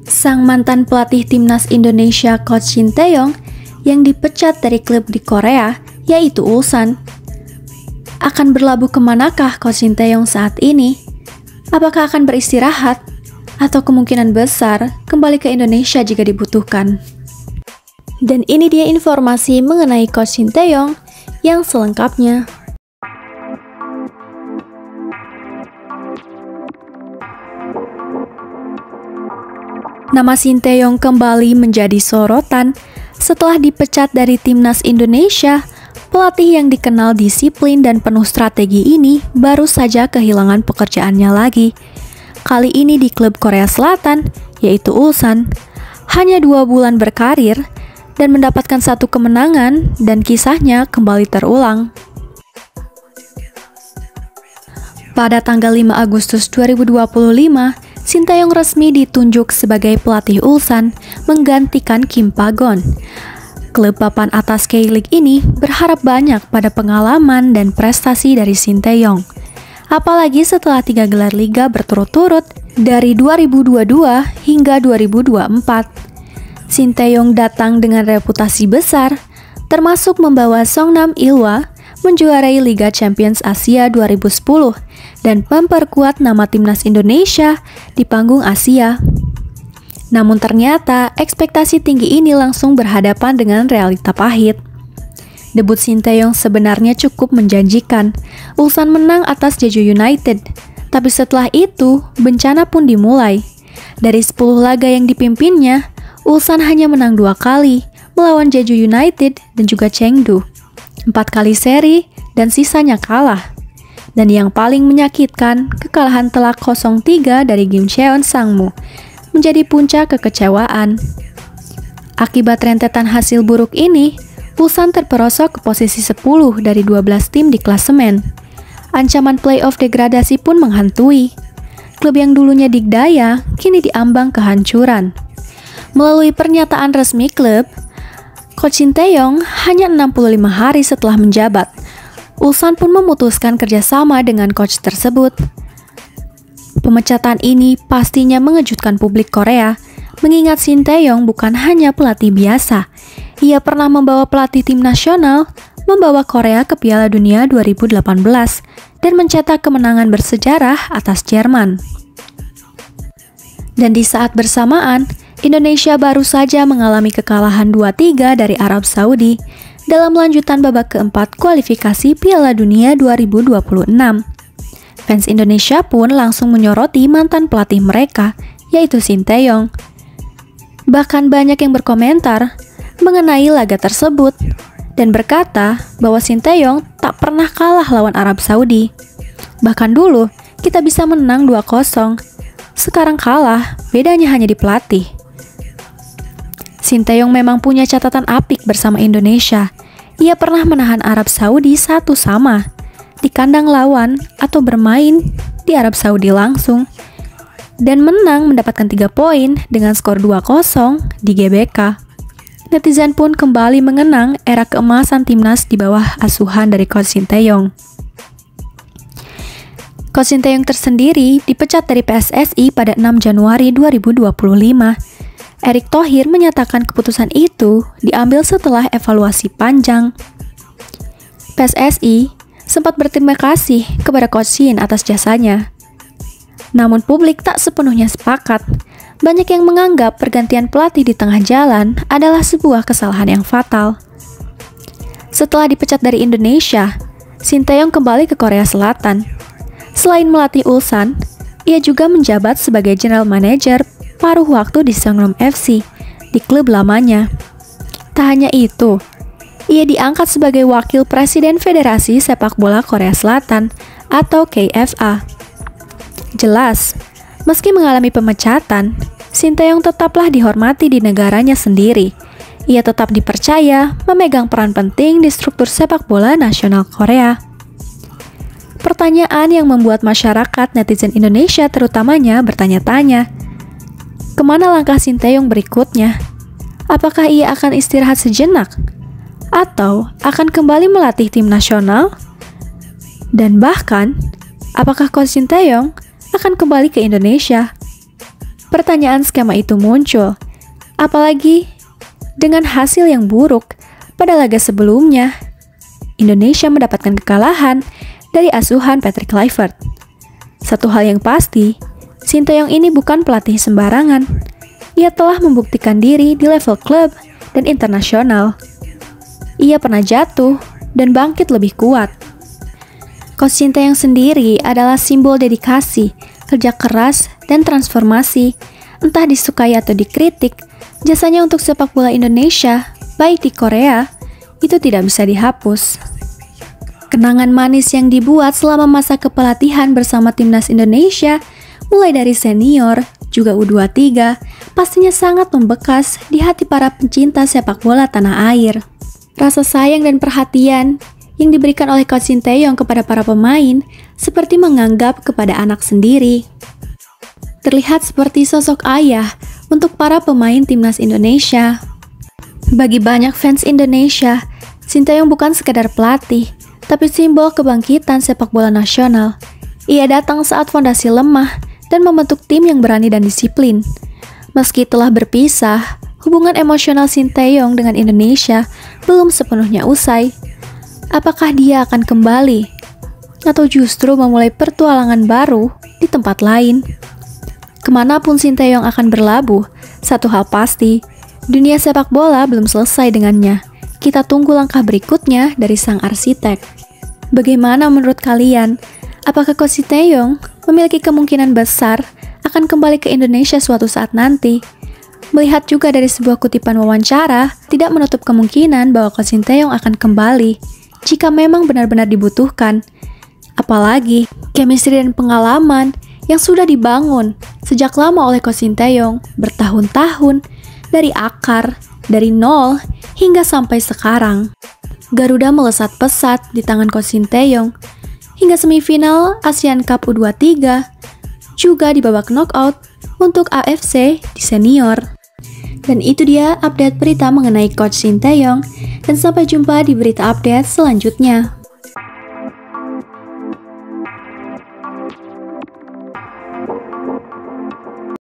Sang mantan pelatih timnas Indonesia Coach Shin Tae-yong yang dipecat dari klub di Korea, yaitu Ulsan. Akan berlabuh kemanakah Coach Shin Tae-yong saat ini? Apakah akan beristirahat? Atau kemungkinan besar kembali ke Indonesia jika dibutuhkan? Dan ini dia informasi mengenai Coach Shin Tae-yong yang selengkapnya. Nama Shin Tae-yong kembali menjadi sorotan setelah dipecat dari timnas Indonesia. Pelatih yang dikenal disiplin dan penuh strategi ini baru saja kehilangan pekerjaannya lagi. Kali ini di klub Korea Selatan, yaitu Ulsan. Hanya 2 bulan berkarir dan mendapatkan 1 kemenangan, dan kisahnya kembali terulang. Pada tanggal 5 Agustus 2025, Shin Tae-yong resmi ditunjuk sebagai pelatih Ulsan menggantikan Kim Pa-gon. Klub papan atas K-League ini berharap banyak pada pengalaman dan prestasi dari Shin Tae-yong. Apalagi setelah 3 gelar liga berturut-turut dari 2022 hingga 2024. Shin Tae-yong datang dengan reputasi besar, termasuk membawa Songnam Ilhwa menjuarai Liga Champions Asia 2010 dan memperkuat nama timnas Indonesia di panggung Asia. Namun ternyata ekspektasi tinggi ini langsung berhadapan dengan realita pahit. Debut Shin Tae-yong sebenarnya cukup menjanjikan. Ulsan menang atas Jeju United, tapi setelah itu bencana pun dimulai. Dari 10 laga yang dipimpinnya, Ulsan hanya menang 2 kali melawan Jeju United dan juga Chengdu. 4 kali seri dan sisanya kalah. Dan yang paling menyakitkan, kekalahan telak 0-3 dari Gimcheon Sangmu menjadi puncak kekecewaan. Akibat rentetan hasil buruk ini, Ulsan terperosok ke posisi 10 dari 12 tim di klasemen. Ancaman playoff degradasi pun menghantui. Klub yang dulunya digdaya, kini diambang kehancuran. Melalui pernyataan resmi klub, Coach Shin Tae-yong hanya 65 hari setelah menjabat. Ulsan pun memutuskan kerjasama dengan coach tersebut. Pemecatan ini pastinya mengejutkan publik Korea, mengingat Shin Tae-yong bukan hanya pelatih biasa. Ia pernah membawa pelatih tim nasional, membawa Korea ke Piala Dunia 2018, dan mencetak kemenangan bersejarah atas Jerman. Dan di saat bersamaan, Indonesia baru saja mengalami kekalahan 2-3 dari Arab Saudi dalam lanjutan babak keempat kualifikasi Piala Dunia 2026. Fans Indonesia pun langsung menyoroti mantan pelatih mereka, yaitu Shin Tae-yong. Bahkan banyak yang berkomentar mengenai laga tersebut dan berkata bahwa Shin Tae-yong tak pernah kalah lawan Arab Saudi. Bahkan dulu kita bisa menang 2-0, sekarang kalah, bedanya hanya di pelatih. Shin Tae-yong memang punya catatan apik bersama Indonesia. Ia pernah menahan Arab Saudi 1-0 di kandang lawan atau bermain di Arab Saudi langsung dan menang mendapatkan 3 poin dengan skor 2-0 di GBK. Netizen pun kembali mengenang era keemasan timnas di bawah asuhan dari Coach Shin Tae-yong. Coach Shin Tae-yong tersendiri dipecat dari PSSI pada 6 Januari 2025. Erick Thohir menyatakan keputusan itu diambil setelah evaluasi panjang. PSSI sempat berterima kasih kepada Coach Shin atas jasanya. Namun publik tak sepenuhnya sepakat. Banyak yang menganggap pergantian pelatih di tengah jalan adalah sebuah kesalahan yang fatal. Setelah dipecat dari Indonesia, Shin Tae-yong kembali ke Korea Selatan. Selain melatih Ulsan, ia juga menjabat sebagai General Manager paruh waktu di Seongnam FC, di klub lamanya. Tak hanya itu, ia diangkat sebagai Wakil Presiden Federasi Sepak Bola Korea Selatan atau KFA. Jelas, meski mengalami pemecatan, Shin Tae-yong tetaplah dihormati di negaranya sendiri. Ia tetap dipercaya memegang peran penting di struktur sepak bola nasional Korea. Pertanyaan yang membuat masyarakat netizen Indonesia terutamanya bertanya-tanya, kemana langkah Shin Tae-yong berikutnya? Apakah ia akan istirahat sejenak? Atau akan kembali melatih tim nasional? Dan bahkan, apakah Coach Shin Tae-yong akan kembali ke Indonesia? pertanyaan skema itu muncul. Apalagi dengan hasil yang buruk pada laga sebelumnya, Indonesia mendapatkan kekalahan dari asuhan Patrick Kluivert. Satu hal yang pasti, Sinteyong ini bukan pelatih sembarangan. Ia telah membuktikan diri di level klub dan internasional. Ia pernah jatuh dan bangkit lebih kuat. Coach Sinteyong sendiri adalah simbol dedikasi, kerja keras, dan transformasi. Entah disukai atau dikritik, jasanya untuk sepak bola Indonesia, baik di Korea, itu tidak bisa dihapus. Kenangan manis yang dibuat selama masa kepelatihan bersama timnas Indonesia, mulai dari senior, juga U23, pastinya sangat membekas di hati para pencinta sepak bola tanah air. Rasa sayang dan perhatian yang diberikan oleh Coach Sinteyong kepada para pemain seperti menganggap kepada anak sendiri. Terlihat seperti sosok ayah untuk para pemain timnas Indonesia. Bagi banyak fans Indonesia, Sinteyong bukan sekadar pelatih, tapi simbol kebangkitan sepak bola nasional. Ia datang saat fondasi lemah dan membentuk tim yang berani dan disiplin. Meski telah berpisah, hubungan emosional Sinteyong dengan Indonesia belum sepenuhnya usai. Apakah dia akan kembali? Atau justru memulai pertualangan baru di tempat lain? Kemanapun Sinteyong akan berlabuh, satu hal pasti, dunia sepak bola belum selesai dengannya. Kita tunggu langkah berikutnya dari sang arsitek. Bagaimana menurut kalian? Apakah Coach Sinteyong memiliki kemungkinan besar akan kembali ke Indonesia suatu saat nanti? Melihat juga dari sebuah kutipan wawancara, tidak menutup kemungkinan bahwa Coach Sinteyong akan kembali jika memang benar-benar dibutuhkan. Apalagi, chemistry dan pengalaman yang sudah dibangun sejak lama oleh Coach Sinteyong bertahun-tahun, dari akar, dari nol, hingga sampai sekarang. Garuda melesat pesat di tangan Coach Sinteyong, hingga semifinal ASEAN Cup U23, juga di babak knockout untuk AFC di senior. Dan itu dia update berita mengenai Coach Sinteyong, dan sampai jumpa di berita update selanjutnya.